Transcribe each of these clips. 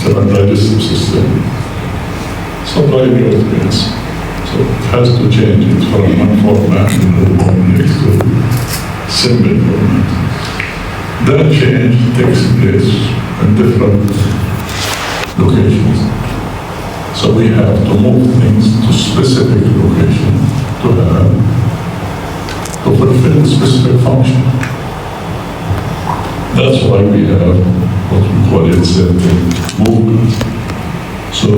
system and digestive system supply nutrients. So it has to change it from one format to simple format. That change takes place in different locations. So we have to move things to specific location to fulfill specific function. That's why we have what we call it certain movement. So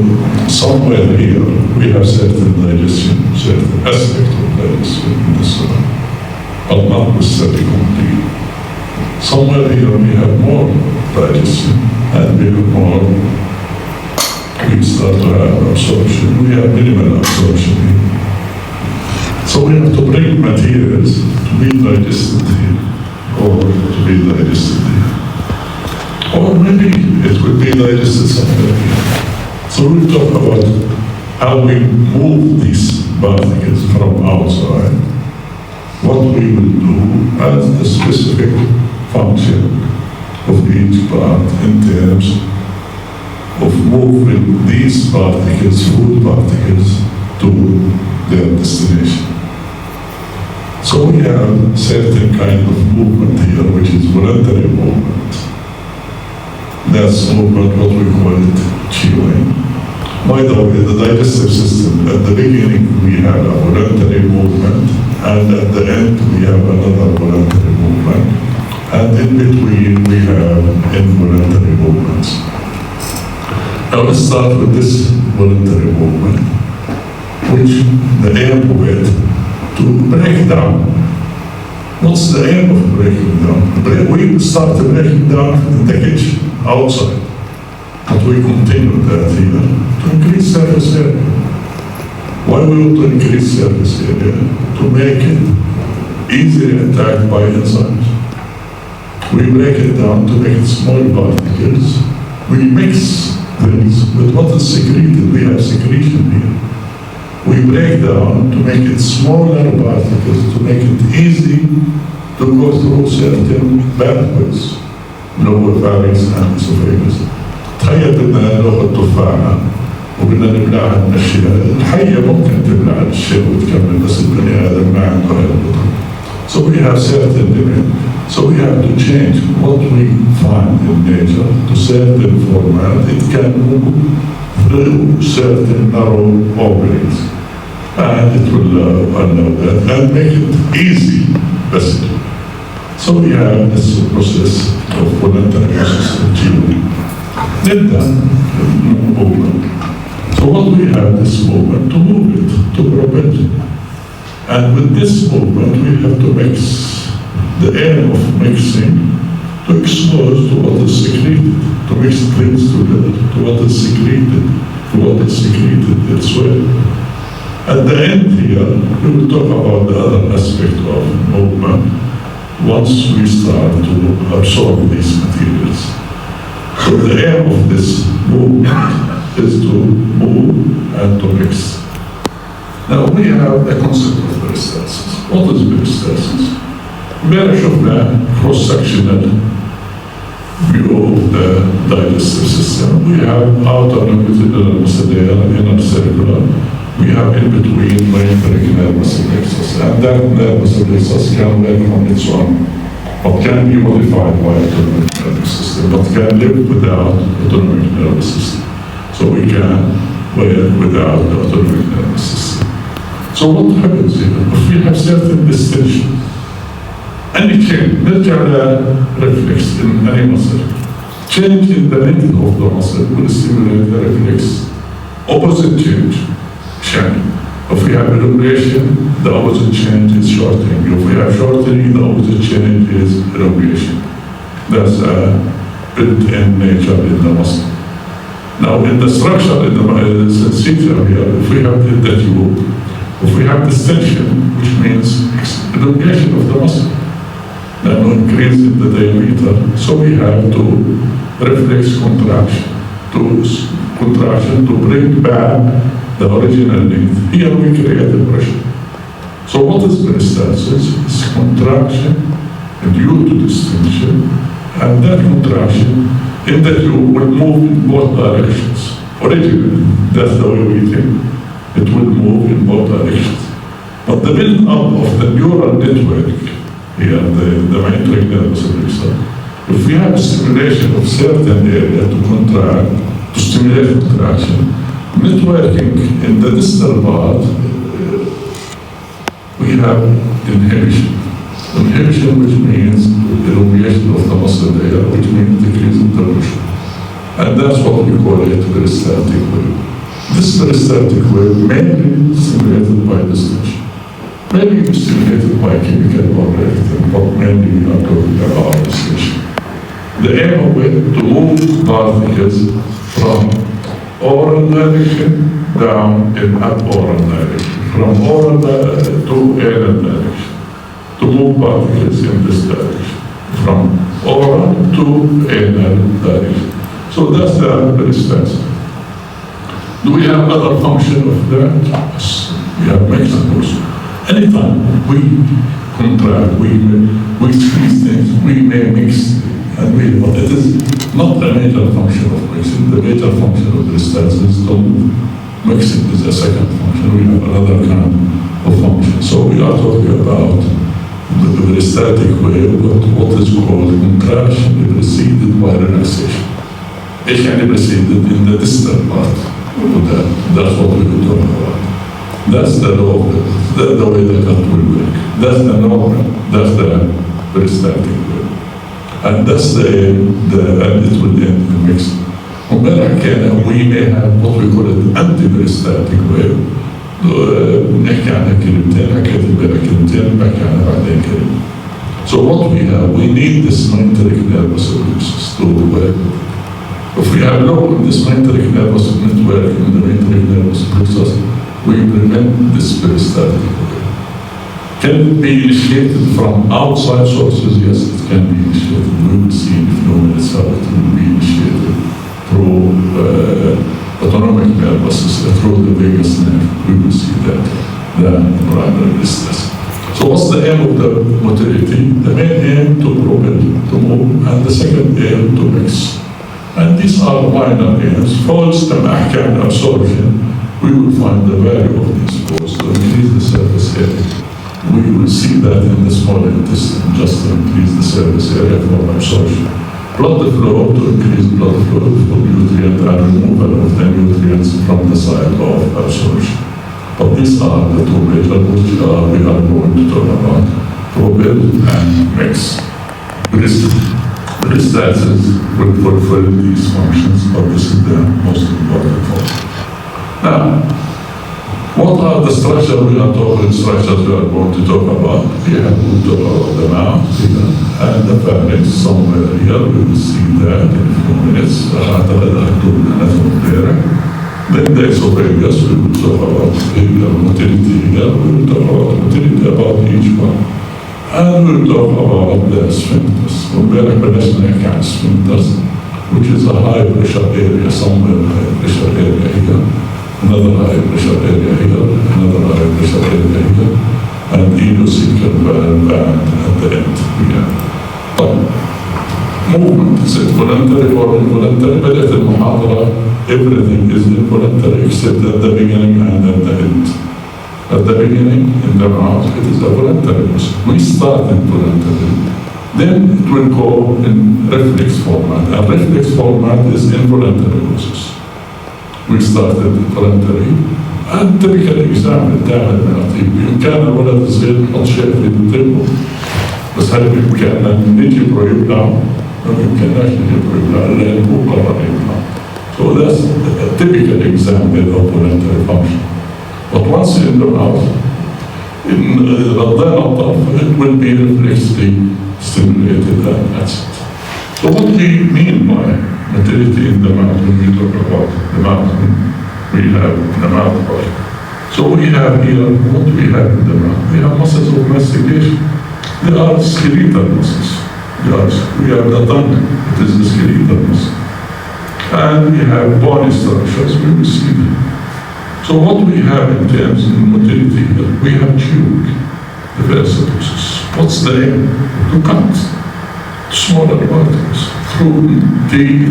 somewhere here we have certain digestion, certain aspect of digestion in the soil, but not necessarily complete. Somewhere here we have more digestion and we have more, we start to have absorption. We have minimal absorption here. So we have to bring materials to be digested here or to be digested here. Or maybe it would be digested somewhere here. So we talk about how we move these particles from outside, what we will do as the specific function of each part in terms of moving these particles, food particles, to their destination. So we have certain kind of movement here, which is voluntary movement. That's movement, what we call it, chewing. By the way, the digestive system, at the beginning we have a voluntary movement, and at the end we have another voluntary movement, and in between we have involuntary movements. Now let's start with this voluntary movement, which the aim of it to break down. What's the aim of breaking down? We start breaking down the kitchen outside, but we continue that here to increase surface area. Why we want to increase surface area? To make it easily attacked by enzymes. We break it down to make it small particles. We mix things with what is secreted. We have secretion here. We break down to make it smaller particles, to make it easy to go through certain pathways, lower pharynx and esophagus. تخيل بدنا ناخذ تفاحة وبدنا نبلعها من الأشياء، الحية ممكن تبلع الشيء وتكمل بس البني آدم ما عنده هذا القدرة. So we have certain limit. So we have to change what we find in nature to certain format. It can move through certain narrow openings, and it will allow that and make it easy, basically. So we have this process of voluntary process of chewing. Then movement. So what we have this movement to move it, to propel it. And with this movement we have to mix. The aim of mixing, to expose to what is secreted, to mix things together, to what is secreted, to what is secreted elsewhere. At the end here, we will talk about the other aspect of movement once we start to absorb these materials. So the aim of this movement is to move and to mix. Now we have the concept of peristalsis. What is peristalsis? Where شفنا cross-sectional view of the digestive system. We have outer longitudinal mesothelial, inner circular. We have in between mesenteric nervous plexus, and that nervous plexus can work on its own, but can be modified by autonomic nervous system, but can live without autonomic nervous system. So we can work without the autonomic nervous system. So what happens here? If we have certain distension, any change, نرجع reflex in any muscle. Change in the length of the muscle will stimulate the reflex. Opposite change. If we have elongation, the opposite change is shortening. If we have shortening, the opposite change is elongation. That's a built-in nature in the muscle. Now, in the structure, in the sensation here, if we have the tube, if we have distension, which means elongation of the muscle, then increase in the diameter. So we have to reflex contraction to bring back the original length. Here we create a pressure. So what is peristalsis? It's contraction due to distension, and that contraction in the tube will move in both directions. Originally, that's the way we think. It will move in both directions. But the build-up of the neural network here, the matrix nervous system, if we have stimulation of certain area to contract, to stimulate contraction, networking in the distal part, we have inhibition. Inhibition, which means elongation of the muscle layer, which means decrease in motion. And that's what we call it peristaltic wave. This peristaltic wave mainly stimulated by distillation. Mainly stimulated by chemical or electric, but mainly we are talking about distillation. The aim of it to move particles from oral direction down in oral direction, from oral to anal direction, to move particles in this direction, from oral to anal direction. So that's the peristalsis. Do we have other function of that? Yes, we have mechanisms. Anytime we contract, we squeeze things, we may mix, but it is not a major function of mixing. The major function of peristalsis is to move. Mixing is a second function. We have another kind of function. So we are talking about the peristaltic wave, what is called contraction preceded by relaxation. It can be preceded in the distal part. That's what we will talk about. That's the law, the way the cut will work. That's the normal, that's the peristaltic wave. And that's and it will end in mixing. We may have what we call it anti-peristaltic wave. نحكي عنها كلمتين، حكيت بها كلمتين، بحكي عنها بعدين كلمة. So what we have, we need this meninteric nervous plexus to work. If we have low in this meninteric nervous network in the meninteric nervous plexus, we prevent this peristaltic wave. Can it be initiated from outside sources? Yes, it can be initiated. We will see in a few minutes how it will be initiated through autonomic nervous system, through the vagus nerve. We will see that, the primary distance. So what's the aim of the motility? The main aim to propel, to move, and the second aim to mix. And these are minor aims. First, the absorption, we will find the value of these forces to increase the surface area. We will see that in the small intestine, just to increase the surface area for absorption. Blood flow, to increase blood flow for nutrient and removal of the nutrients from the side of absorption. But these are the two major which we are going to talk about: propel and mix. Peristalsis will fulfill these functions, but this is the most important function. Now, what are the structures we are going to talk about? Here we talk about the mouth here, and the pharynx somewhere here. We will see that in a few minutes. Then the esophagus, we will talk about motility here. We will talk about motility about each one. And we will talk about the sphincters. Sphincters, which is a high pressure area, somewhere high pressure area here. Another high pressure area here, another high pressure area here, and ileocecal band at the end here. طيب, movement, is it voluntary or involuntary? بدأت المحاضرة, everything is involuntary except at the beginning and at the end. At the beginning, in the mouth, it is a voluntary process. We start in voluntary, then it will go in reflex format. And reflex format is involuntary process. We started voluntary, and typically exam الداعم المناطيب. بإمكان الولد الصغير يحط شيء في التيمو، بس هل بإمكاننا نجبره يبلع؟ ما بإمكانناش نجبره يبلع لأنه هو قرر يبلع. So that's a typical example of voluntary function. But once in the mouth, in the الطرف, it will be reflexively stimulated and that's it. So what do we mean by motility in the mouth when we talk about the mouth? We have the mouth part. So we have here, what we have in the mouth? We have muscles of mastication. They are skeletal muscles. We have the tongue, it is the skeletal muscle. And we have body structures, we will see them. So what we have in terms of motility here, we have tube, the versa process. What's the aim? To cut smaller particles دي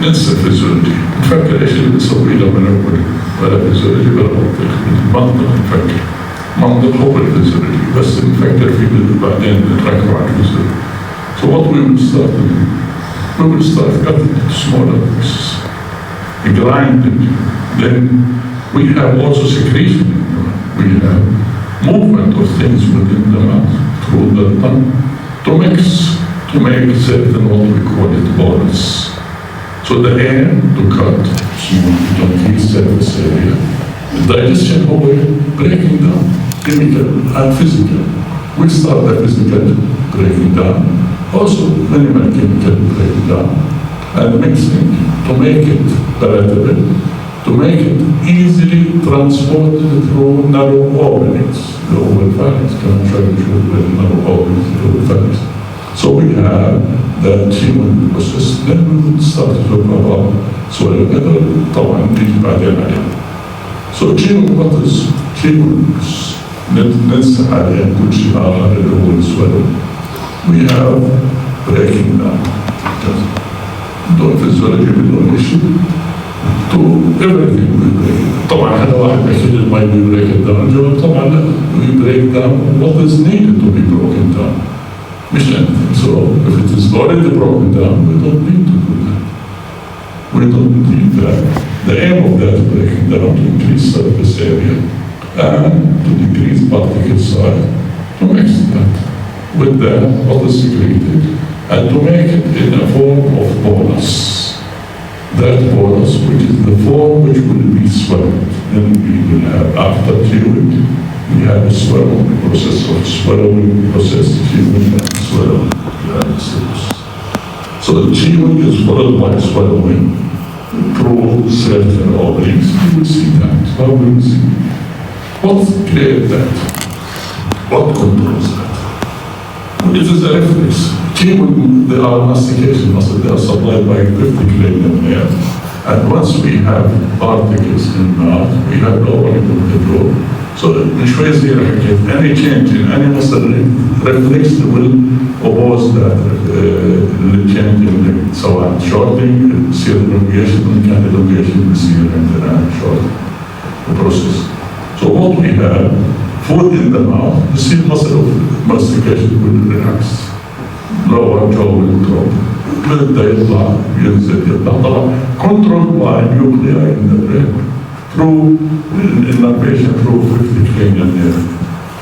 ننسى الفيزيولوجي، نفكر ايش اللي بنسويه لما نقول ولا فيزيولوجي ولا منطق نفكر، منطق هو الفيزيولوجي بس نفكر فيه بعدين نركب على الفيزيولوجي. So what we will start doing? We will start cutting smaller pieces, grinding. Then we have also secretion. We have movement of things within the mouth through the tongue to make certain what we call it bolus. So the air to cut small to increase surface area. The digestion over breaking down, chemical and physical. We start the physical breaking down, also minimal chemical breaking down, and mixing to make it palatable, to make it easily transported through narrow openings. The open pharynx can show with narrow openings, the open pharynx. So we have the chewing process. Then we will start to talk about swallow method. طبعا نيجي بعدين عليه. So chewing what is chewing? ننسى عليه كل شيء آخر اللي هو السوالو. We have breaking down. دون physiology بدون شيء. To everything we break. طبعا هذا واحد أكيد ما يبي break it down. الجواب طبعا لا. We break down what is needed to be broken down. مش anything. So if it is already broken down, we don't need to do that. We don't need that. The aim of that breaking down to increase surface area and to decrease particle size, to mix that with the what is secreted and to make it in a form of bolus. That bolus, which is the form which will be swallowed. Then we will have, after chewing, we have a swallowing process of swallowing process, chewing and swallowing. So the chewing is followed by swallowing through certain openings. We will see that. How will we see? What creates that? What controls that? It is a reflex. Chewing, they are mastication muscles, they are supplied by 50 cranial nerve. And once we have particles in mouth, we have no one to control. So مش كويس any change in any muscle reflex will oppose that change in سواء shortening, seal elongation, كان elongation seal and short process. So what we have, food in the mouth, the seal muscle of mastication will relax. Lower jaw will drop. بدأ يطلع ينزل يطلع طبعا controlled by nuclei in the brain through innervation through 50 cranial nerve.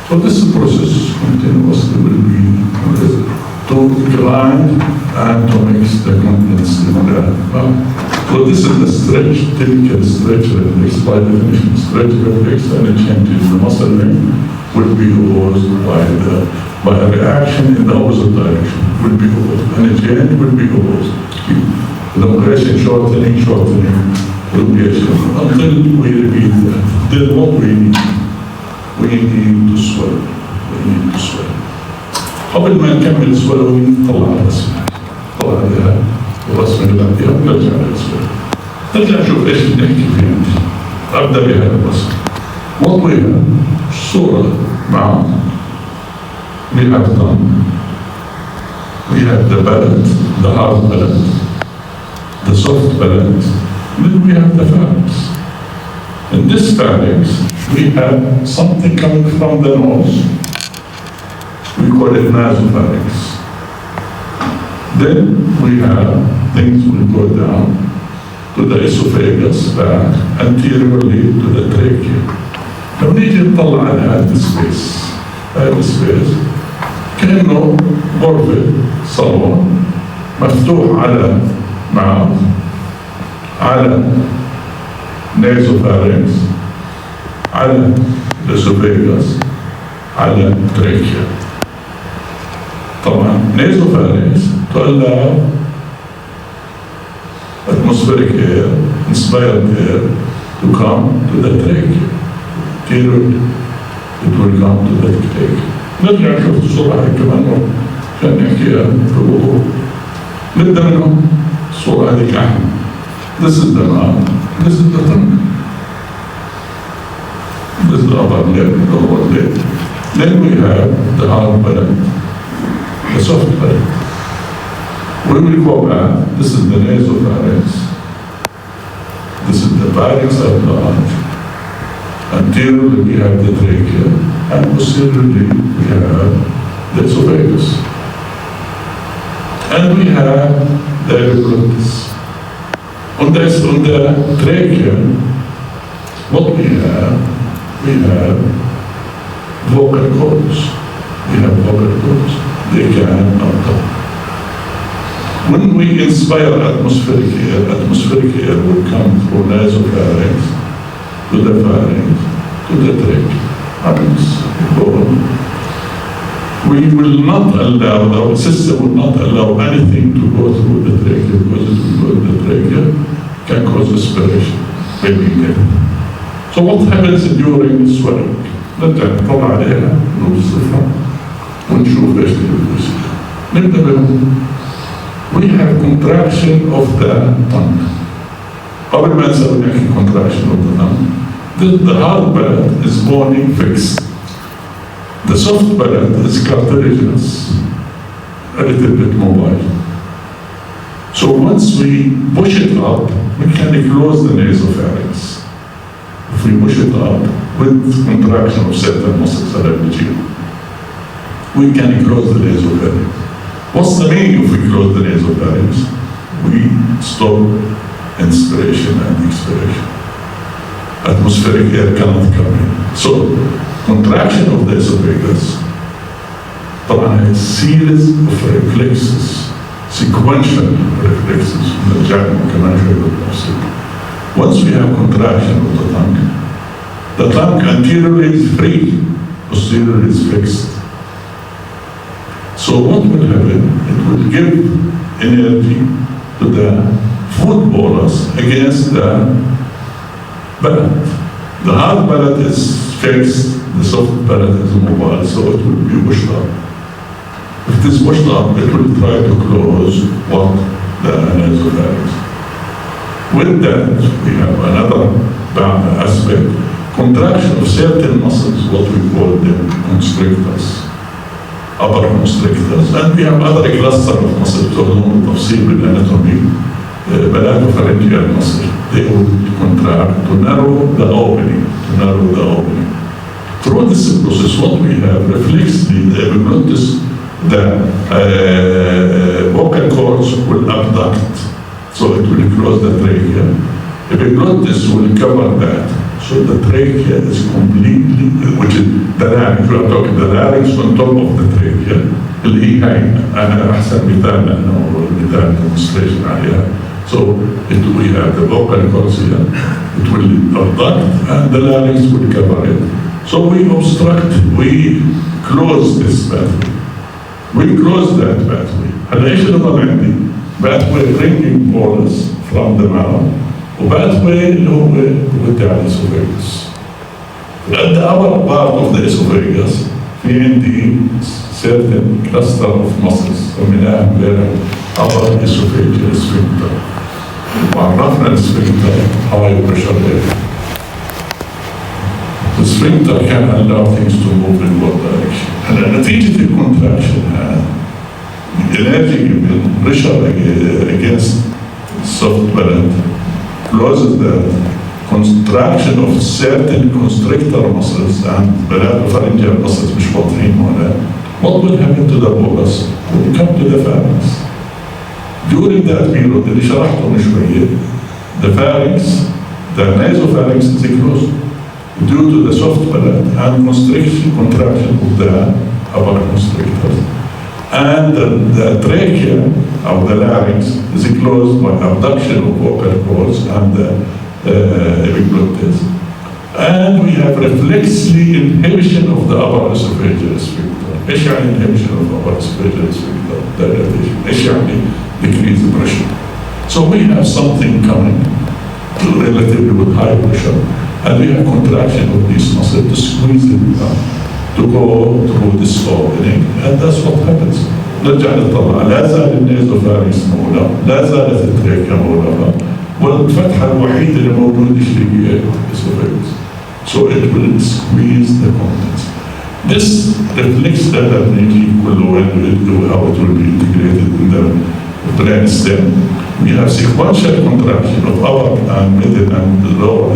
So this process continuously will be to grind and to mix the contents in the mouth. So this is the stretch, typical stretch reflex. By definition, stretch reflex, any change in the muscle length will be caused by a reaction in the opposite direction. Will be opposed. And a change will be opposed. Elongation, shortening, elongation, until we repeat that. Then what we need? We need to swallow. We need to swallow. قبل ما نكمل swallowing طلع الرسمة. طلع لها الرسمة اللي بعدها ونرجع للسوالو. نرجع نشوف ايش بنحكي فيها. أبدأ بهذا الرسمة. What we have صورة مع we have tongue. We have the palate, the hard palate, the soft palate, then we have the pharynx. In this pharynx, we have something coming from the nose. We call it nasopharynx. Then we have things will go down to the esophagus back anteriorly to the trachea. لو نيجي نطلع على هذا السبيس كأنه غرفة صالون مفتوح على mouth, على nasopharynx, على esophagus, على trachea. طبعا nasopharynx to allow atmospheric air, inspired air to come to the trachea. Period. It will come to the trachea. نرجع نشوف الصورة هاي كمان عشان نحكيها بوضوح. نبدأ منهم الصورة هذيك أحمد. This is the mouth. This is the tongue. This is the upper lip, the lower lip. Then we have the hard palate, the soft palate. We will go back. This is the nasopharynx. This is the pharynx at large. Anteriorly we have the trachea, and posteriorly we have the esophagus. And we have the epiglottis. On the trachea, what we have vocal cords. We have vocal cords. They can uncouple. When we inspire atmospheric air will come through nasopharynx to the pharynx, to the trachea. We will not allow, our system will not allow anything to go through the trachea, because it will go through the trachea, can cause aspiration, maybe death. So what happens during swelling? نرجع نطلع عليها نوصفها ونشوف ايش اللي بيصير. نبدأ بهم. We have contraction of the tongue. قبل ما نسوي نحكي contraction of the tongue. The hard palate is bony fixed. The soft palate is cartilaginous, a little bit mobile. So once we push it up, we can close the nasopharynx. If we push it up with contraction of certain muscles that we can close the nasopharynx. What's the meaning if we close the nasopharynx? We stop inspiration and expiration. Atmospheric air cannot come in. So, contraction of the esophagus, طبعا a series of reflexes, sequential reflexes. Once we have contraction of the tongue anteriorly is free, posteriorly is fixed. So what will happen? It will give energy to the food bolus against the palate. The hard palate is fixed, the soft palate is mobile, so it will be pushed up. If it is pushed up, it will try to close what? The nasopharynx. With that, we have another aspect, contraction of certain muscles, what we call them constrictors, upper constrictors, and we have other cluster of muscles, تظن تفصيل بالاناتومي, palatopharyngeal muscle. They will contract to narrow the opening, Through this process, what we have reflexively, the epiglottis, the vocal cords will abduct, so it will close the trachea. Epiglottis will cover that, so the trachea is completely, which is the larynx, we are talking the larynx on top of the trachea, اللي هي هاي أنا أحسن مثال لأنه مثال demonstration عليها. So we have the vocal cords here, it will abduct and the larynx will cover it. So we obstruct, we close this pathway. We close that pathway. هلا إيش اللي ضل عندي؟ pathway bringing bolus from the mouth, وpathway اللي هو بتاع الاسوفاجس. At the upper part of the esophagus في عندي certain cluster of muscles سميناها امبارح upper esophageal sphincter. وعرفنا السفنكتر high pressure area. The sphincter can allow things to move in one direction. هلا نتيجة الكونتراكشن the energy given pressure against soft palate closes the contraction of certain constrictor muscles and palatopharyngeal muscles مش واضحين هنا. What will happen to the bolus? Will come to the pharynx. During that period اللي شرحته من شوية, the pharynx, the nasopharynx is closed due to the soft palate and contraction of the upper constrictors. And the trachea of the larynx is closed by abduction of vocal cords and the epiglottis. And we have reflexively inhibition of the upper esophageal sphincter. ايش يعني inhibition of the upper esophageal sphincter? Dilatation. ايش يعني decrease the pressure? So we have something coming to relatively with high pressure, and we have contraction of these muscles to squeeze it down, to go through this opening, and that's what happens. نرجع نطلع, لا زال النيزوفارينكس مغلق, لا زالت التراكيا مغلقة, والفتحة الوحيدة اللي موجودة هي الاسوفاجس. So it will squeeze the contents. This reflects that ability كله how it will be integrated in the brain stem, we have sequential contraction of upper and middle and lower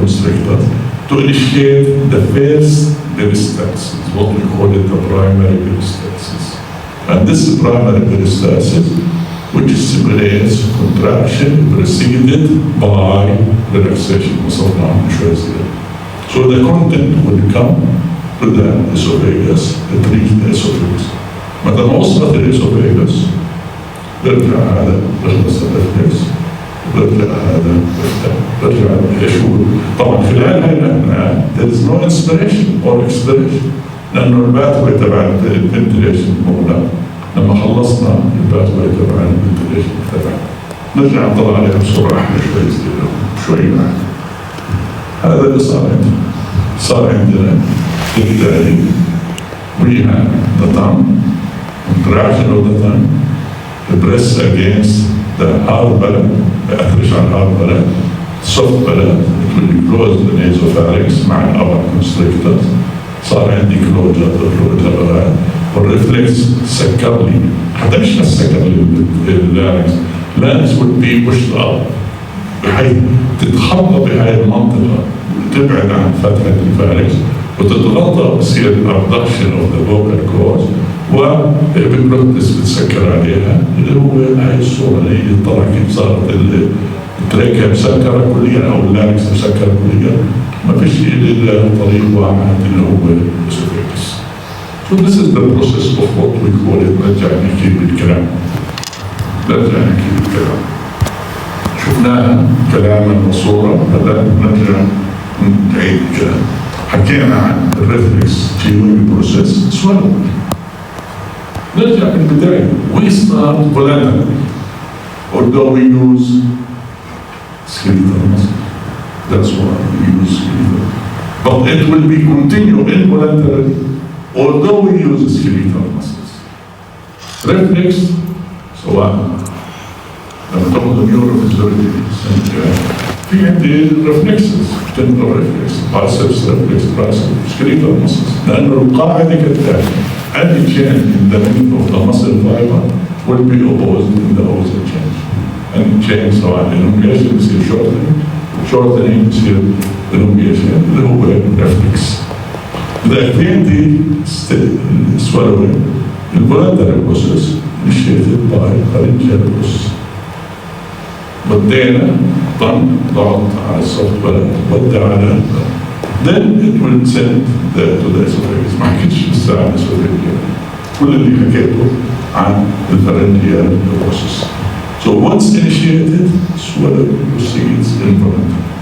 constrictors to initiate the first peristalsis, what we call it the primary peristalsis. And this primary peristalsis, which simulates contraction preceded by relaxation of the So the content will come to the esophagus, it reaches the esophagus. متى ما وصلت الاسوفيجس برجع هذا بخلص الرفلكس، برجع هذا برجع يشوف. طبعا خلال هاي الاثناء there is no inspiration or expiration لانه الباتوي تبع الفنتليشن موجود. لما خلصنا الباتوي تبع الفنتليشن تبعنا نرجع نطلع عليها بسرعه احنا شوي معنا. هذا اللي صار عندنا بالتالي we have the tongue, contraction of the tongue, the press against the hard palate, the attrition hard palate, soft palate, it will be closed the nasopharynx مع الأبر constrictors. صار عندي closure للرئة والرeflex سكر لي، حتى مش سكر لي اللارنكس، اللارنكس would be pushed up بحيث تتخطى بهاي المنطقة وتبعد عن فتحة الفارنكس وتتغطى بصير الابدكشن اوف ذا فوكال كورد وبالبروتس بتسكر عليها اللي هو هاي الصوره اللي طلع كيف صارت التراكيا مسكره كليا او اللارنكس مسكره كليا ما فيش الا طريق واحد اللي هو الاسوفيجس. So this is the process of what we call it. نرجع نحكي بالكلام. شفناها كلاما وصوره هلا نرجع نعيد الكلام. حكينا عن الريفلكس تيوري بروسيس سوالو. نرجع في البداية. We start voluntarily, although we use skeletal muscle. That's why we use skeletal. But it will be continue involuntarily, although we use skeletal muscles. Reflex, سواء لما تاخذ النيوروفيزيولوجي في عندي ريفلكسز تنقل ريفلكس بايسبس ريفلكس بايسبس skeletal muscles لأنه القاعدة كالتالي any change in the length of the muscle fiber will be opposed in the opposite change. Any change سواء elongation بصير shortening بصير elongation اللي هو ريفلكس. إذا في عندي swallowing involuntary process initiated by pharyngeal process. بدينا ضغط على الصوت ودى على then it will send to the esophagus. ما حكيتش لسه عن الاسوفيجيال، كل اللي حكيته عن الفارنجيال process. So once initiated, swallowing proceeds involuntarily.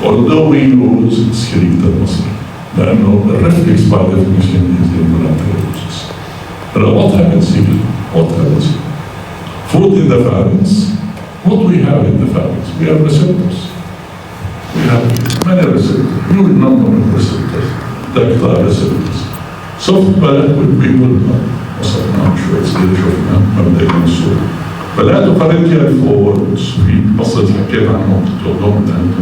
Although we use skeletal muscle, لأنه الرeflex by definition is involuntary process. But what happens here? What happens here? Food in the pharynx. What we have in the pharynx? We have receptors. We have many receptors, huge number of receptors, ductal receptors. Soft palate will be vulva. وصلنا شوي صغير شفنا مبدئيا الصورة. Palatopharyngeal folds في muscles حكينا عنهم dominant.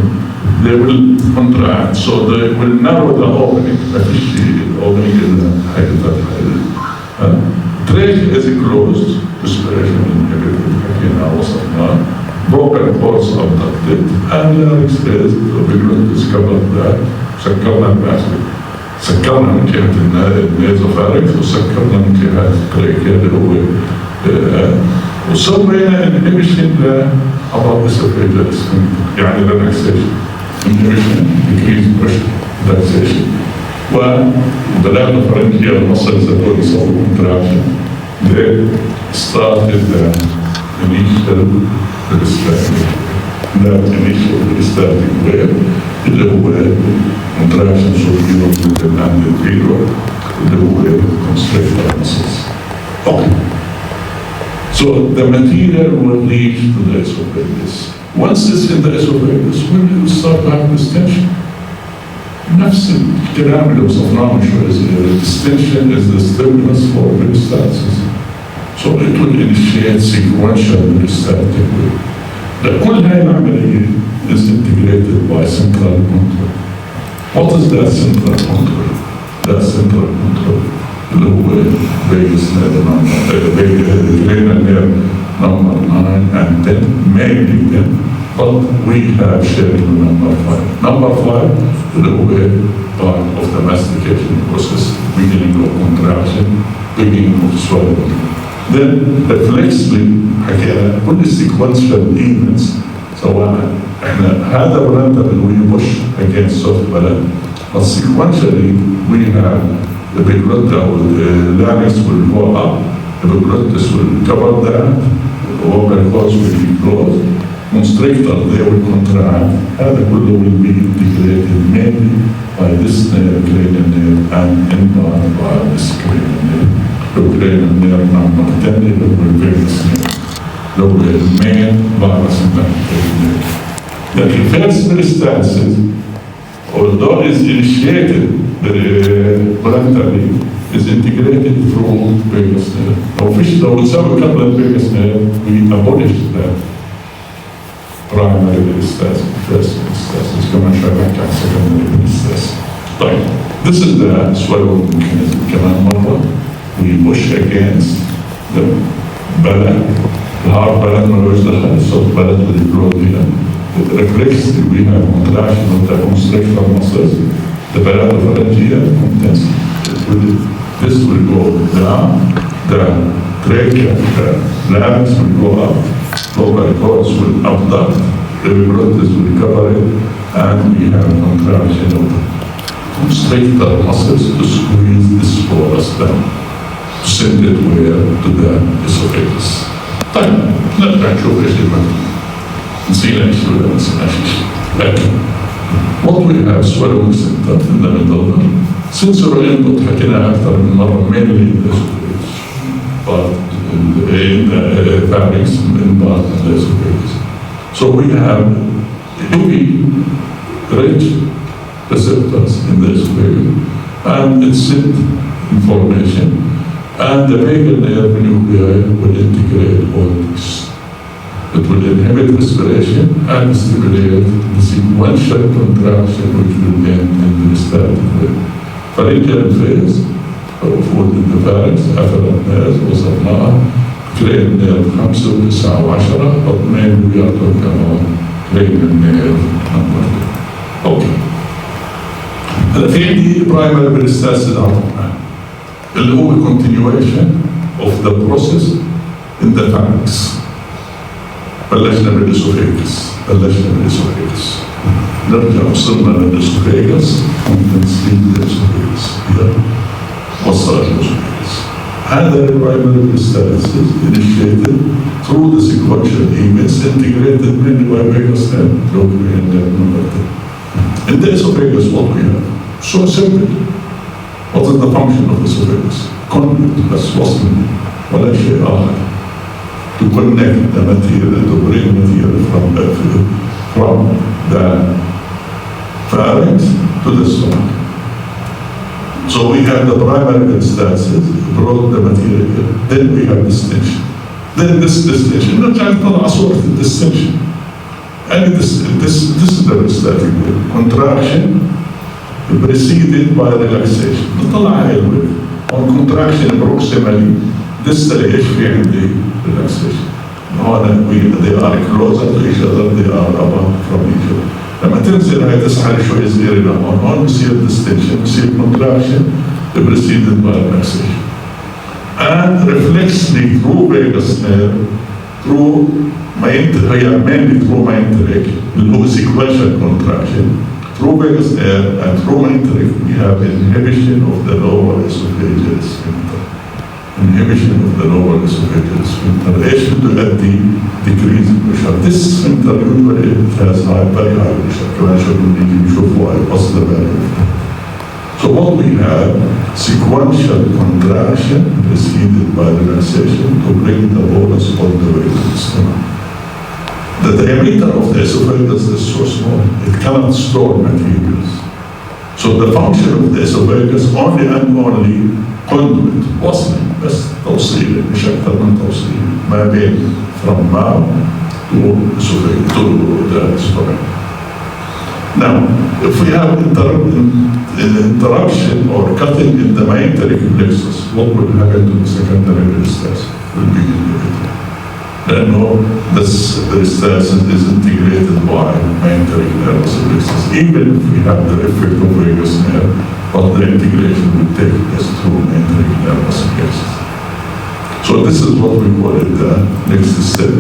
They will contract, so they will narrow the opening. ما فيش opening إلا هاي الفتحة. Trach is closed, respiration inhibited, حكينا وصلنا. Vocal cords abducted, and larynx raised, the glottis covered that, سكرنا الباسل. سكرنا من جهة النيزوفارينكس وسكرنا من جهة التراكيا اللي هو وسوينا inhibition لأبراج الاسوفيجيال يعني relaxation. Inhibition, decreased pressure, relaxation. Palatopharyngeal muscles that were solved contraction, they started the initial peristaltic. That initial peristaltic wave اللي هو contraction superior middle and inferior اللي هو constrictor muscles. Okay. So the material will lead to the esophagus. Once it's in the esophagus, we will start having distension. نفس الكلام اللي وصفناه من شوية. Distension is the stimulus for peristalsis. So it will initiate sequential peristaltic wave. كل هاي العملية is integrated by central control. What is that central control? That central control اللي هو vagus nerve cranial nerve number 9 and 10, mainly 10, but we have shared number 5. Number 5 اللي هو part of the mastication process, beginning of contraction, beginning of swallowing. Then reflexively حكينا كل sequential events سواء احنا هذا بلانتر اللي هو push against soft balance, but sequentially we have the epiglottis or the larynx will go up, the epiglottis will cover that, the vocal cords will be closed, constrictor they will contract, هذا كله will be integrated mainly by this nerve, cranial nerve, and in part by this cranial nerve. The cranial nerve number 10 is the vagus nerve. The main virus in that cranial nerve. The first metastasis, although is initiated voluntarily, is integrated through vagus nerve. Officially, we saw a couple of vagus nerve, we abolished that primary metastasis, first metastasis, كمان شبكة عن secondary metastasis. طيب, this is the swallowing mechanism. كمان مرة, we push against the balance, the hard balance, ما بيش دخل soft balance with the blood here. The reflex, we have contraction of the constrictor muscles, the palatopharyngeal contents. This will go down, the trachea, the larynx will go up, vocal cords will abduct, the epiglottis will cover it, and we have a contraction of the constrictor muscles to squeeze this porous down, to send it where? To the esophagus. طيب, نرجع نشوف ايش المكتوب. نسينا ايش ولا ما نسيناش ايش. لكن what we have swallowing center in the middle. Sensory input حكينا أكثر من مرة, mainly in the esophagus, but in the pharynx, in part in the esophagus. So we have heavy, rich receptors in the esophagus, and it sends information, and the vagal nerve nuclei will integrate all this. It will inhibit respiration and stimulate the sequential contraction which will end in the static way. Pharyngeal phase, food in the pharynx, afferent nerves وصلناها, cranial nerve 5 و9 و10, but mainly we are talking about cranial nerve number 2. Okay. هلا في عندي primary metastasis عطنا اللي هو continuation of the process in the pharynx. بلشنا بالإسوفيجس. نرجع وصلنا للإسوفيجس ممكن نسيب الإسوفيجس. وصلت الإسوفيجس. هذا البرايمري ميتاستاسيس initiated through the sequential events integrated mainly by vagus nerve, cranial nerve number 10. In the esophagus, what we have? So simple. What is the function of the esophagus? Conduit, بس وصل ولا شيء آخر. To connect the material, to bring material from the pharynx to the stomach. So we have the primary metastasis, brought the material here. Then we have distension. Then this distension, نرجع نطلع صورة الديستنشن. And this is the metastatic contraction preceded by relaxation. نطلع هاي الويف. On contraction proximally, distally ايش في عندي relaxation. هون they are closer to each other, they are apart from each other. لما تنزل هاي تسحب شوي صغيرة لهون، هون بصير distension, بصير contraction preceded by relaxation. And reflexively through vagus nerve, through هي mainly through mesenteric, اللي هو sequential contraction, through vagus nerve and through mesenteric we have inhibition of the lower esophageal sphincter. Inhibition of the lower esophageal sphincter. ايش بتؤدي decrease pressure. This sphincter usually has very high pressure. كمان شو بنيجي نشوفوا على الأصل بالغ. So what we have, sequential contraction preceded by relaxation to bring the bolus all the way to the stomach. The diameter of the esophagus is so small, it cannot store materials. So the function of the esophagus only and only conduit, وصل بس توصيل مش أكثر من توصيل ما بين from mouth to esophagus to the stomach. Now, if we have interruption or cutting in the mesenteric plexus, what will happen to the secondary peristalsis? Will be inhibited. لأنه this peristalsis is integrated by mesenteric nervous plexus. Even if we have the effect of vagus nerve, but the integration will take place through mesenteric nervous plexus. So this is what we call it the next step.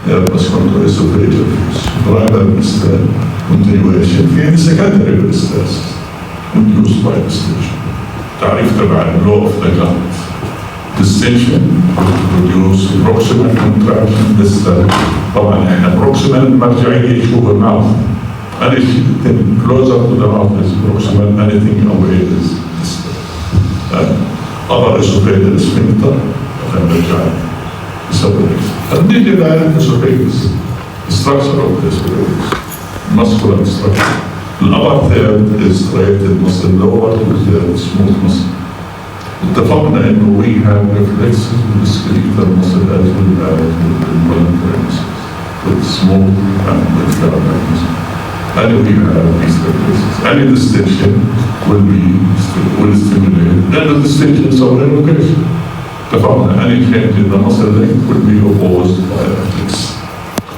Nervous esophageal primary stem continuation في secondary peristalsis induced by distension. تعريف تبع law of the gut. Distension will produce proximal contraction distal. طبعا احنا proximal مرجعية يشوف المouth. Anything closer to the mouth is proximal, anything away is distal. Upper esophageal sphincter مرجعية. نيجي للاسوفيجس structure of the esophagus, muscular structure. The upper third is striated muscle, lower third smooth muscle. اتفقنا انه we have reflexes with the skeletal muscle as well as with the involuntary muscles, with smooth and with cardiac muscle. And we have these reflexes. Any distension will stimulate. And the distension is our relocation. اتفقنا any change in the muscle length will be opposed by reflex.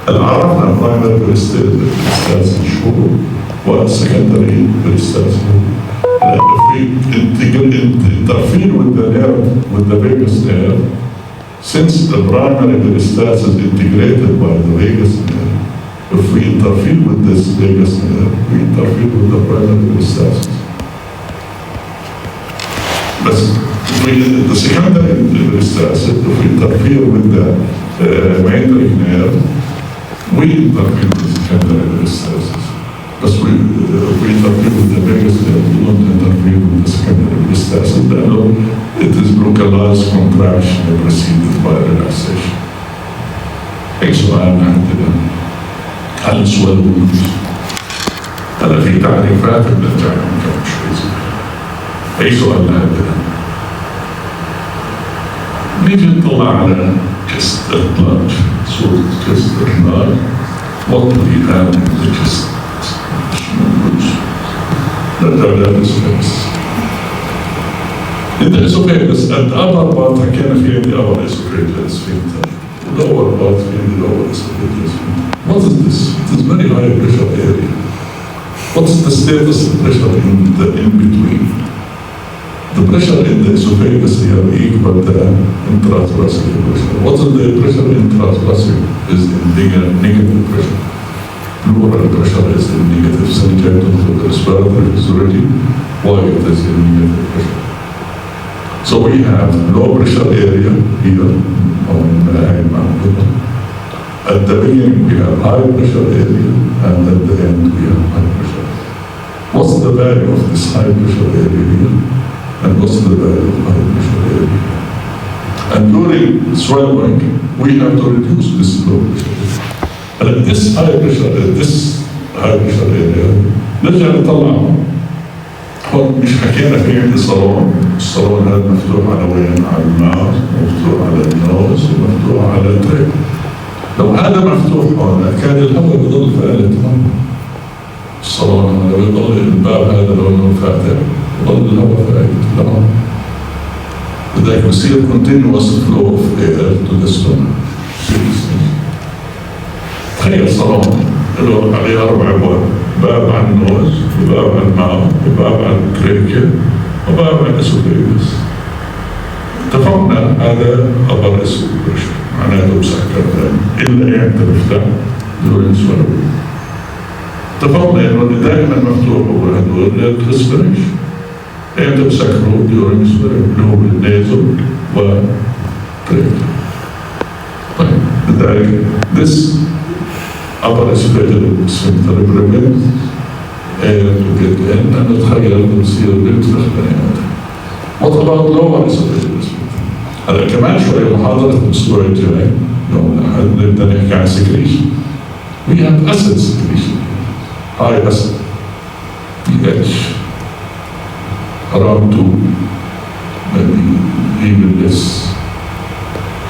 عرفنا primary peristalsis شهور والsecondary peristalsis. If we interfere with the nerve, with the vagus nerve, since the primary peristalsis is integrated by the vagus nerve, if we interfere with this vagus nerve, we interfere with the primary peristalsis. But the secondary peristalsis, if we interfere with the mesenteric nerve, we interfere with the secondary peristalsis. But if we interfere with the vagus nerve, we don't interfere with the secondary peristalsis. It is localized contraction preceded by relaxation. أي سؤال عندنا؟ هل السؤال موجود؟ هذا في تعريفات بنرجع لهم كم شوي. أي سؤال عندنا؟ نيجي نطلع على chest at large, صورة chest at large. What do we have in the chest? نرجع للإسوفيجس. In the esophagus, at the upper part حكينا في the upper esophageal sphincter. The lower part في the lower esophageal sphincter. What is this? It is very high pressure area. What is the status of pressure in between? The pressure in the esophagus here equal the intrathoracic pressure. What is the pressure intrathoracic? Is in negative pressure. Pleural pressure is in negative subjective to the respiratory physiology. Why it is in negative pressure? So we have low pressure area here on the mouth. At the beginning we have high pressure area, and at the end we have high pressure. What's the value of this high pressure area here? And what's the value of high pressure area? And during swallowing, we have to reduce this low pressure area. And this high pressure area, نرجع نطلعه. هون مش حكينا في عندي صالون، الصالون هذا مفتوح على وين؟ على الماوث، مفتوح على النوز، ومفتوح على التريب. لو هذا مفتوح هون كان الهواء بضل في آلة هون. الصالون هذا بضل الباب هذا لونه فاتح. ضل الهواء في آية الهواء. لذلك بصير continuous flow of air to the stomach. تخيل صالون له عليه 4 أبواب، باب على النوز، وباب على الماوث، وباب على التريكيا، وباب على الاسوفيجس. اتفقنا هذا upper esophagus معناته مسكر إلا إمتى بفتح during swallowing. اتفقنا إنه دائما مفتوح هو هدول للريسبيريشن. إمتى بسكروا during swallowing اللي هو النيزل والتريكيا. طيب لذلك this upper esophageal sphincter prevents air to get in and نتخيل إنه بصير بينفخ بني آدم. What about lower esophageal sphincter؟ هلا كمان شوي محاضرة الأسبوع الجاي يوم الأحد نبدأ نحكي عن secretion. We have acid secretion. High acid pH around 2, maybe even less.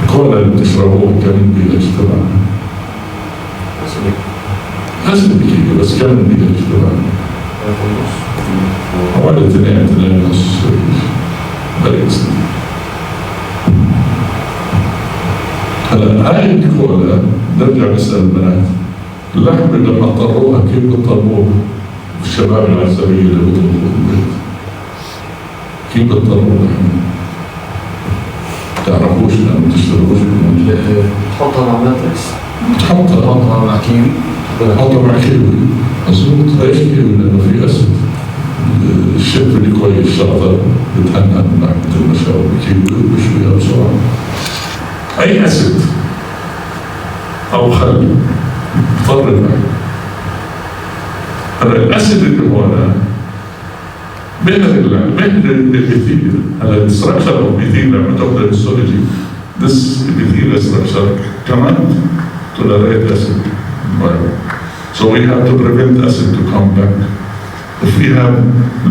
الكولا اللي بتشربوه كم pH تبعها؟ أسد كده بس كان اللي يجتمع حوالي 2 ونص بريكس. هلا هاي الكولا نرجع نسأل البنات اللحم لما اضطروها كيف بيضطروها؟ الشباب العزبية اللي بيضربوا البيت كيف بيضطروا اللحم؟ تعرفوش لأنه تشتروش تحطها مع ماتريكس، تحطها مع كيوي، تحطها مع كيوي. مظبوط. ليش كيوي؟ لأنه في أسد. الشيف اللي كويس شاطر بتهنى مع المشاوي كيوي وبشويها بسرعة. أي أسد أو خل اضطر اللحم. هلا الأسد اللي هون بهر الإثيل. هلا الستراكشر أو الإثيل لما تاخذ الهيستولوجي this epithelial structure cannot tolerate acid environment. So we have to prevent acid to come back. If we have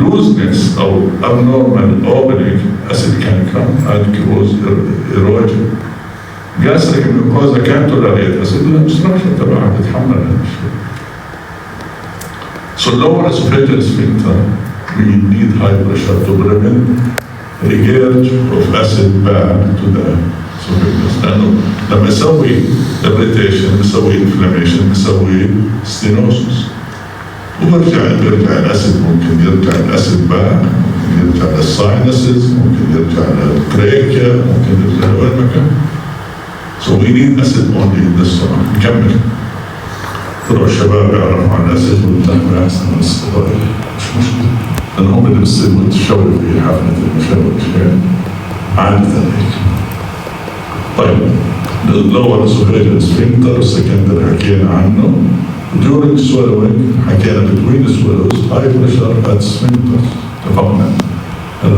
looseness or abnormal opening, acid can come and cause erosion. Gastric mucosa can tolerate acid, the structure تبعها تتحمل هالشيء. So lower esophageal sphincter, we need high pressure to prevent regurg of acid back to the esophagus. لأنه لما يسوي irritation يسوي inflammation يسوي stenosis. وبرجع الأسد ممكن يرجع الأسد باك، ممكن يرجع للساينسز، ممكن يرجع للتراكيا، ممكن يرجع لوين ما كان. So we need acid only in the stomach. نكمل. طلعوا الشباب يعرفوا عن الأسد والتهمة أحسن من الصغار مش مشكلة. لأن هم اللي بيصيروا تشوي في حفلة المشاوي الأشياء عادة هيك. طيب lower esophageal sphincter secondary حكينا عنه. during swallowing حكينا between swallows high pressure at sphincter اتفقنا.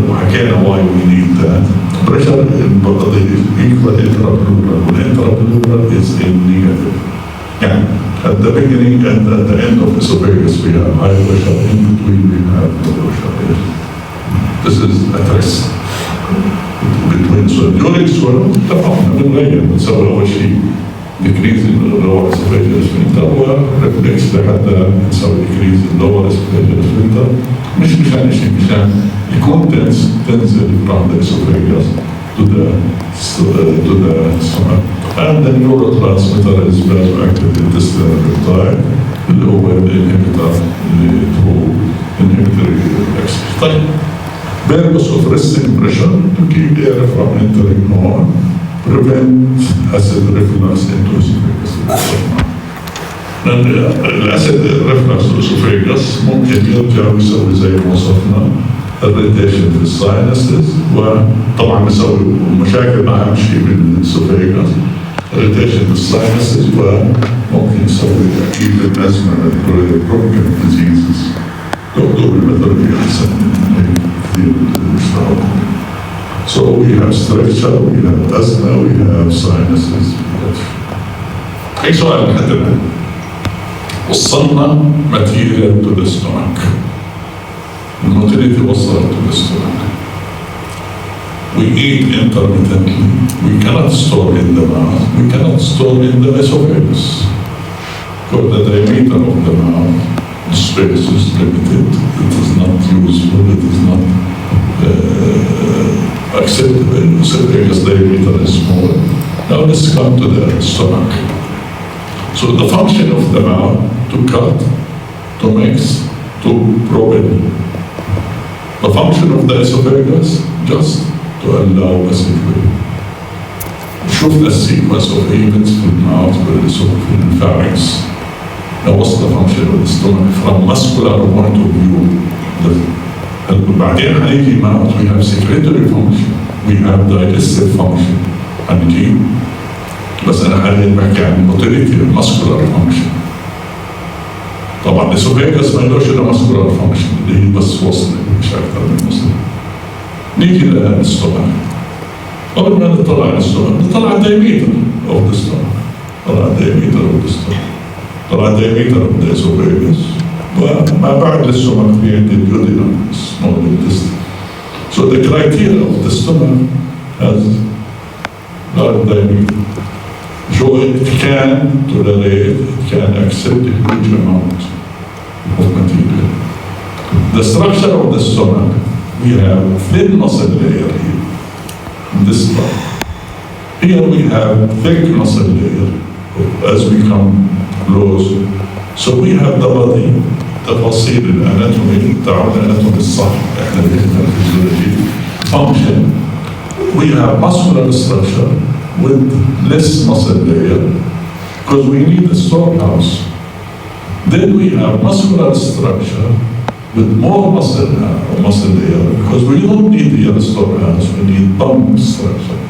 وحكينا why we need that. pressure equal intrapleural والintrapleural is in negative. يعني at the beginning and at the end of esophagus we have high pressure, in between we have low pressure. This is at rest. Between swallow. During swallow اتفقنا بنغير بنسوي أول شيء decrease in the lower esophageal sphincter ورeflex لحتى نسوي decrease in lower esophageal sphincter مش مشان شيء مشان يكون تنزل from the esophagus to the stomach. And the neurotransmitter is vasoactive intestinal peptide اللي هو الانهبيتور inhibitory axis. طيب purpose of resting pressure to keep air from entering more, prevent acid reflux into esophagus. لأن الأسد reflux to esophagus ممكن يرجع ويسوي زي ما وصفنا irritation في الساينسز وطبعا نسوي مشاكل أهم شيء بالاسوفيجاس irritation في الساينسز وممكن يسوي أكيد أزمة bronchial diseases. دكتور الميثودولوجي أحسن من كثير بيشتغلوا. So we have structure, we have asthma, we have sinuses. أي سؤال لحد الآن؟ وصلنا material to the stomach. الموتيليتي وصلت to the stomach. We eat intermittently. We cannot store in the mouth. We cannot store in the esophagus. Because the diameter of the mouth, the space is limited. It is not useful. It is not acceptable. Esophagus diameter is small. Now let's come to the stomach. So the function of the mouth to cut, to mix, to propel. The function of the esophagus just to allow acid flow. شوفنا sequence of events في المouth في الpharynx. Now what's the function of the stomach from muscular point of view? بعدين هنيجي mouth we have secretory function, we have digestive function. هنجي بس أنا حاليا بحكي عن motility muscular function. طبعا الاسوفيجاس ما يقدرش له muscular function اللي هي بس وصلة مش أكثر من وصلة. نيجي للستومك. قبل ما نطلع على الستومك نطلع diameter of the stomach. طلع diameter of the stomach. طلع diameter of the esophagus. وما بعد الستومك في عندي duodenum small intestine. So the criteria of the stomach has large diameter. So it can tolerate, it can accept a huge amount of material. The structure of the stomach, we have thin muscle layer here, in this part. Here we have thick muscle layer as we come close. So we have the body, تفاصيل الاناتومي بتاعنا الاناتومي الصح احنا بنحكي الفيزيولوجي function. We have muscular structure with less muscle layer because we need a storehouse. Then we have muscular structure with more muscle layer because we don't need the storehouse, we need bone structure.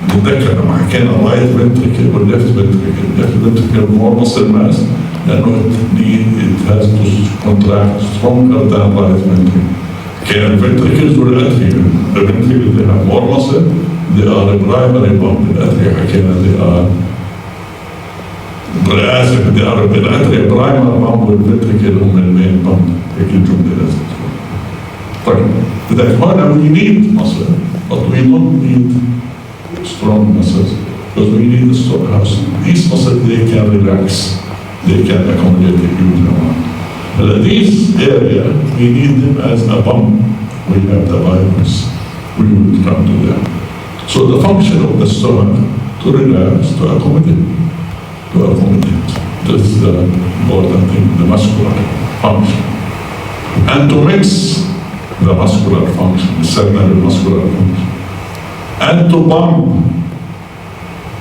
نتذكر لما حكينا right ventricle or left ventricle more muscle mass لأنه it has to contract stronger than right ventricle. Okay, ventricles were atrium. The ventricles they have more muscle, they are a primary pump. الأتريا حكينا they are الأتريا primary pump والventricle هم المين pump. هيك الجملة لازم تكون. طيب بدك هنا we need muscle but we don't need strong muscles because we need a storehouse. These muscles they can relax, they can accommodate a huge amount. But these area we need them as a pump. We have the virus. We will come to that. So the function of the stomach to relax, to accommodate. This is the important thing, the muscular function. And to mix the muscular function, the secondary muscular function. And to pump,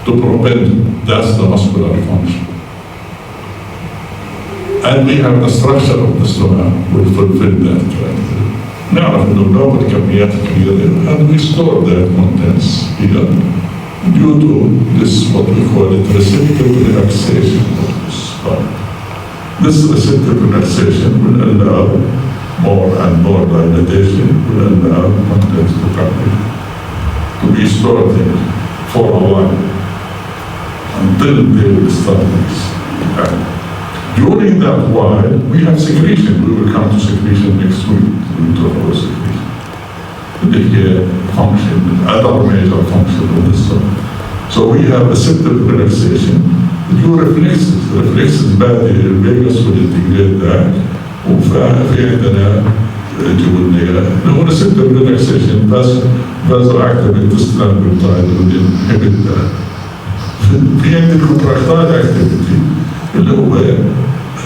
to propel, that's the muscular function. And we have the structure of the stomach will fulfill that criteria. نعرف إنه بناخد كميات كبيرة and we store that contents here due to this what we call it receptive relaxation of the spine. This receptive relaxation will allow more and more dilatation, will allow contents to come in, to be stored there for a while until they will start this. During that while, we have secretion. We will come to secretion next week. We will talk about secretion. The function, other major function of the stomach. So we have receptive relaxation. The reflexes body الفيجاس والانتجريت ده وفي عندنا جبنية اللي هو receptive relaxation vasoactive intestinal peptide اللي inhibit ده. في عندنا contractile activity اللي هو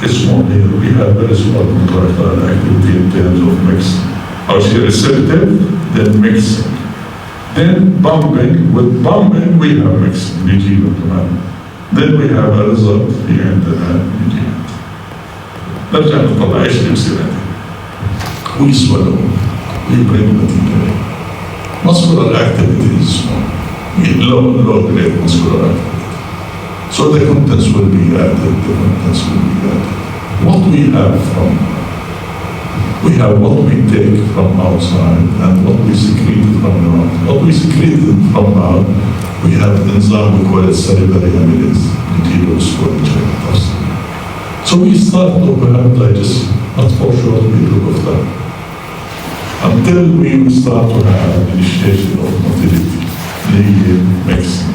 اسمه we have very small contractile activity in terms of mixing. Or she receptive, then mixing. Then bumping, with bumping we have mixing, بيجينا كمان. Then we have a result في عندنا بيجينا. نرجع نطلع ايش اللي بيصير عندنا. We swallow, we bring material. Muscular activity is small. Low grade muscular activity. So the contents will be added, What we have what we take from outside and what we secrete from out. What we secreted from out, we have enzyme, we call it salivary amylase, material storage. So we start to have digestion, not for short period of time. Until we start to have initiation of motility, mixing.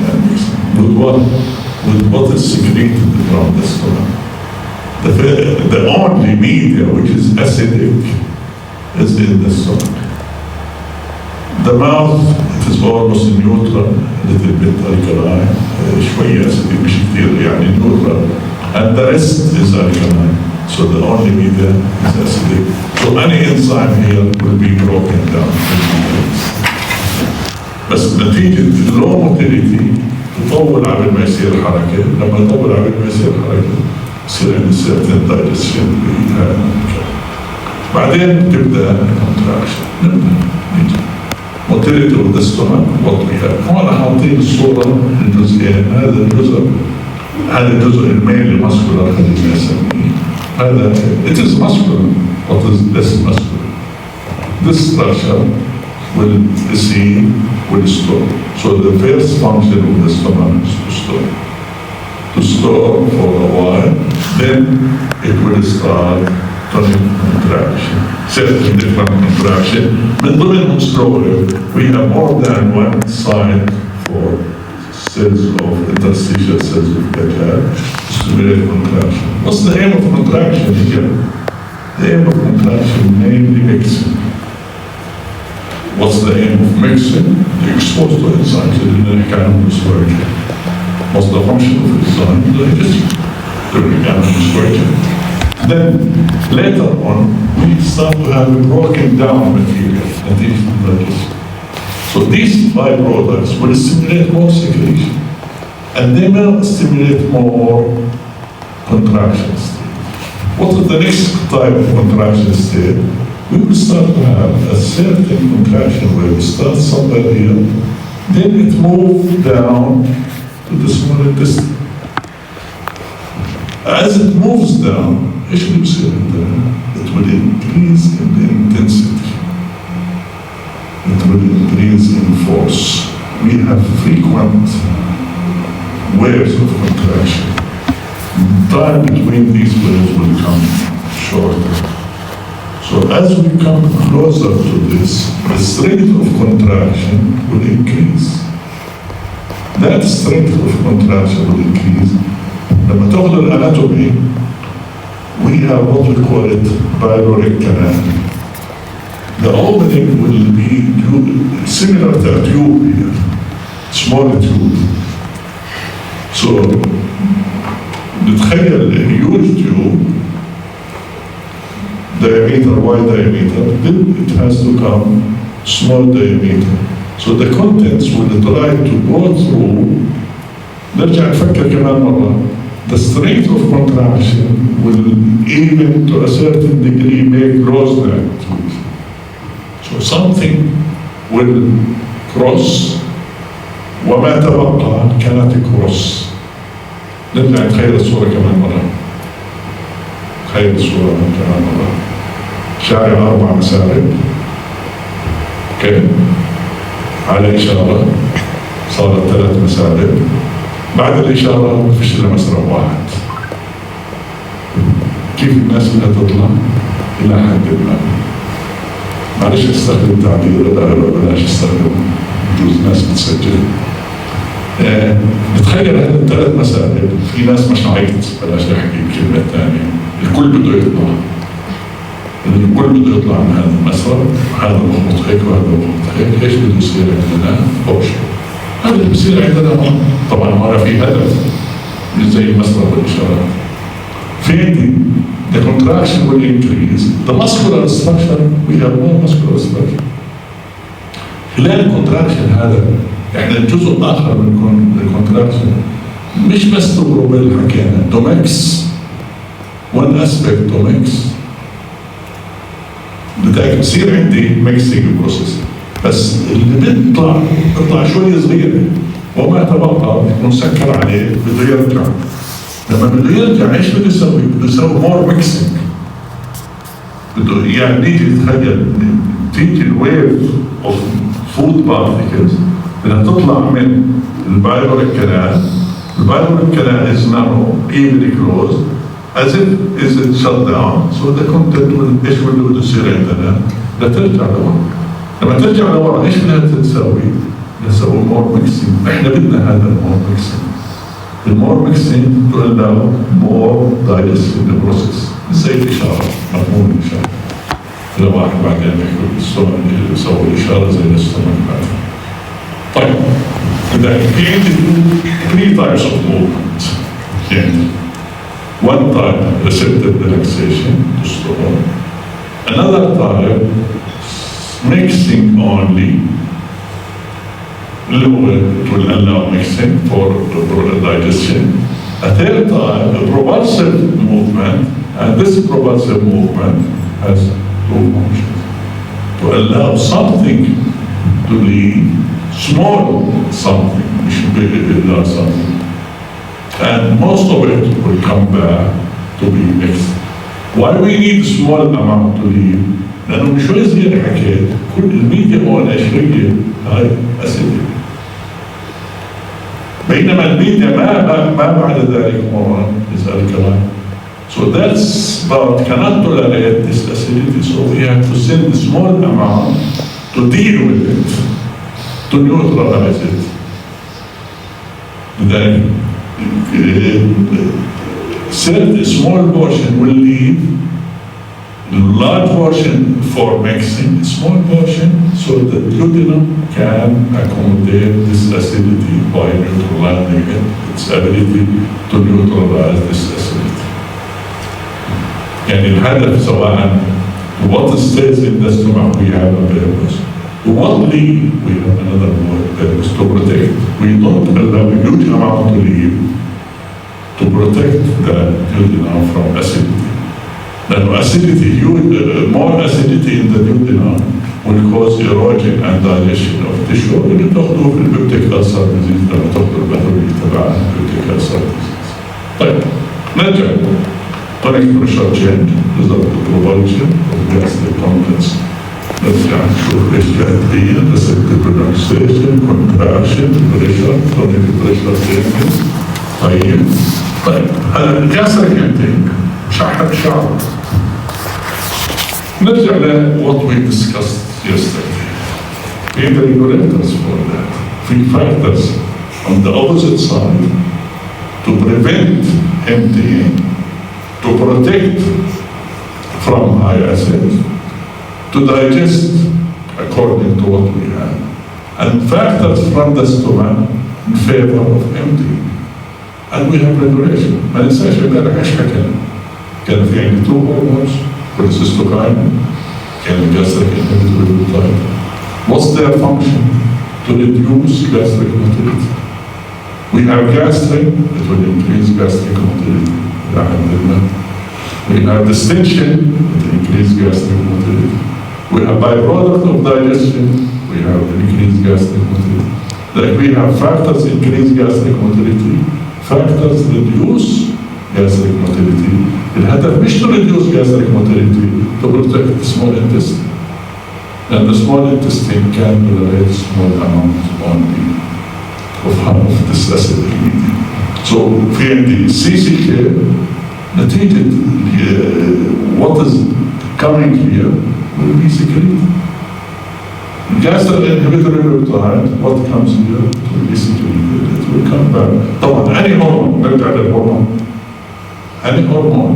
With what is secreted from the stomach. The only media which is acidic is in the stomach. The mouth, it is almost neutral, a little bit alkaline, شوية acidic مش كتير يعني neutral, and the rest is alkaline. So the only media is acidic. So any enzyme here will be broken down. بس نتيجة low motility تطول على ما يصير حركة، لما تطول على ما يصير حركة يصير عندي certain digestion بعدين تبدأ contraction. motility of the stomach what we have. هون حاطين الصورة الجزئين، هذا الجزء الميل muscular خلينا نسميه. هذا it is muscular, what is less muscular. This structure will receive, will store. So the first function of the stomach is to store. To store for a while, then it will start tonic contraction. Certain different contraction. من ضمنهم slower, we have more than one side for cells of interstitial cells of the heart to stimulate contraction. What's the aim of contraction here? The aim of contraction mainly mixing. What's the aim of mixing? The exposed to enzymes اللي نحكي عنهم الأسبوعين. What's the function of enzyme? Digestion. During animal. Then later on, we start to have a broken down material and these digestion. So these byproducts will stimulate more secretion, and they will stimulate more contraction state. What is the next type of contraction state? We will start to have a certain contraction where we start somewhere here, then it moves down to the small intestine. As it moves down, it will increase in the intensity. It will increase in force. We have frequent waves of contraction. Time between these waves will come shorter. So as we come closer to this, the strength of contraction will increase. That strength of contraction will increase. لما تاخد الاناتومي, we have what we call it pyloric canal. The opening will be similar to a tube here, small tube. So, نتخيل a huge tube, diameter, wide diameter, then it has to come small diameter. So the contents will try to go through. نرجع نفكر كمان مرة. The strength of contraction will even to a certain degree make close that tube. So something will cross وما تبقى cannot cross. نرجع نتخيل الصورة كمان مرة. تخيل الصورة كمان مرة. شارع 4 مسارب. اوكي. على إشارة صارت 3 مسارب. بعد الإشارة ما فيش إلا مسرح واحد. كيف الناس بدها تطلع؟ إلى حد ما. معلش استخدم تعبير بلاش استخدم بجوز ناس بتسجل. بتخيل هذه 3 مسائل، في ناس مش عايز بلاش احكي بكلمة ثانية، الكل بده يطلع. الكل بده يطلع من هذا المسرح، هذا مخبط هيك وهذا مخبط هيك، ايش بده يصير عندنا؟ فوش. هذا اللي بصير عندنا هون، طبعا ما في هدف مش زي المسرح والإشارات. فين the contraction will increase, the muscular structure, we have more muscular structure. خلال الكونتراكشن هذا يعني الجزء الآخر من الكونتراكشن مش بس تبروبيل حكينا، دومكس one aspect دومكس بتصير عندي ميكسينج بروسيس، بس اللي بيطلع شوي صغيرة وما تبقى مسكر عليه بده يرجع. لما بده يرجع ايش بده يسوي؟ بده يسوي مور ميكسينج. بده يعني نيجي نتخيل تيجي الويف اوف فود بارتيكلز بدها تطلع من البايلوريك كانال. البايلوريك كانال is now evenly closed as if it shut down. So the content will ايش بده يصير عندنا؟ بدها ترجع لورا. لما ترجع لورا ايش بدها تسوي؟ بدها تسوي مور ميكسينج. احنا بدنا هذا المور ميكسينج. The more mixing to allow more digestion in the process. زي الإشارة، مفهوم الإشارة. لو واحد بعدين يسوي الإشارة زي الاستمرار بعدين. طيب، إذا في عندي 3 types of movement. يعني one type receptive relaxation to stop. Another type mixing only. اللي هو it will allow mixing for digestion. A third type, a propulsive movement, and this propulsive movement has 2 functions. To allow something to leave, small something, which should be something. And most of it will come back to be mixed. Why we need small amount to leave? لأنه شوي زي حكيت كل الميديا هون قشرية هاي أسيدية. بينما الميديا ما بعد ذلك مرة لذلك الكلام. So that part cannot tolerate this acidity, so we have to send a small amount to deal with it, to neutralize it. then certain small portion will leave, large portion for mixing, small portion so that duodenum can accommodate this acidity by neutralizing it, its ability to neutralize this acidity. يعني الهدف سواء what stays in the stomach we have a purpose, what leave we have another purpose to protect. We don't allow a huge amount to leave to protect the duodenum from acidity. Now acidity, more acidity in the duodenum will cause erosion and digestion of tissue. اللي بتاخده في البيبتيك ألسر ديزيز لما تاخده الباثولوجي تبع البيبتيك ألسر ديزيز. طيب نرجع tonic pressure change result of propulsion of gastric contents. نرجع نشوف ايش جاهدين receptive relaxation, contraction, pressure, tonic pressure changes. طيب هذا الجاستريك انتيك شعر. نرجع ل what we discussed yesterday. في regulators for that. في factors on the opposite side to prevent emptying, to protect from high acid, to digest according to what we have, and factors from the stomach in favor of emptying. And we have regulation. ما ننساش امبارح ايش حكينا؟ كان في عندي 2 hormones cholecystokin and gastric inhibitory. What's their function? To reduce gastric motility. We have gastric, it will increase gastric motility. We have distension, it increases gastric motility. We have byproduct of digestion, we have increased gastric motility. Like we have factors increase gastric motility, factors reduce gastric motility. الهدف مش to reduce gastric motility, to protect the small intestine. And the small intestine can tolerate small amounts only of this acidic medium. So في عندي CCK نتيجة what is coming here will be secreted. Gastric inhibitory peptide, what comes here will be secreted. It will come back. طبعا any hormone, نرجع للهرمون. Any hormone,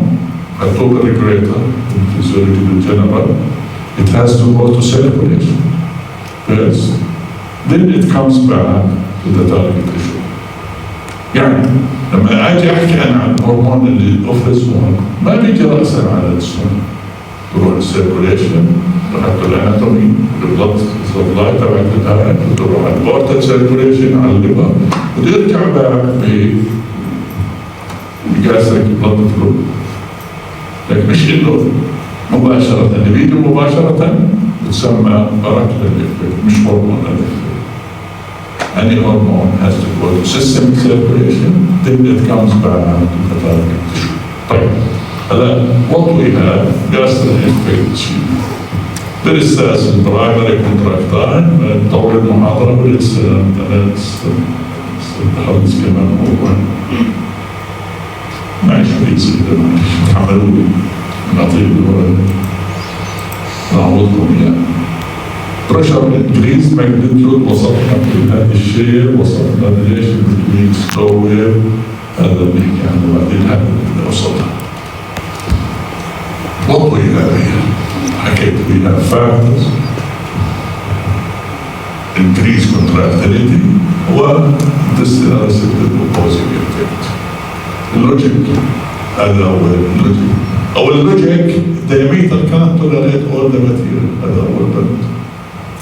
a total regulator in physiology in general, it has to go to circulation first. Then it comes back to the target tissue. يعني لما اجي احكي انا عن الهرمون اللي اوفرز هون ما بيجي راسا على الجسم، تروح السيركوليشن، تروح الاناتومي، البلد سبلاي تبع الهارت، وتروح على البورتال سيركوليشن على الليفر، وترجع باك بجاستريك بلد فلو. لكن مش انه مباشرة، اللي بيجي مباشرة بتسمى باراكلر افكت مش هرمون افكت. Any hormone has to go to systemic circulation, then it comes back to the target tissue. طيب هلا what we have gastric infection. There is primary contractile. طول المحاضرة التحدث كمان موضوع معلش بيصير معلش تحملوني نعطيه نعوضكم يعني. pressure increase magnitude وصلنا لهذا الشيء، وصلنا ليش between slow wave هذا اللي نحكي عنه بعدين هذا اللي وصلنا. what we have here حكيت we have factors increase contractility و distal receptive opposing effect. اللوجيك هذا هو اللوجيك أو اللوجيك diameter cannot tolerate all the material هذا هو البند.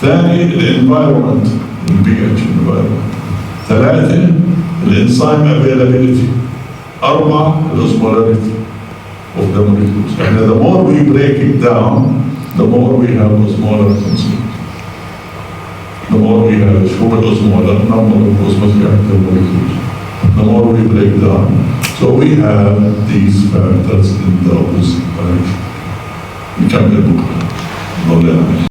ثاني الانفايرمنت البي اتش انفايرمنت. ثلاثة الانزيم افيلابيلتي. أربعة الأوزمولاريتي of the molecules. احنا the more we break it down the more we have osmolar constant. The more we have شو الأوزمولار number of osmotic active molecules. The more we break down. So we have these factors in the opposite direction. نكمل بكرة.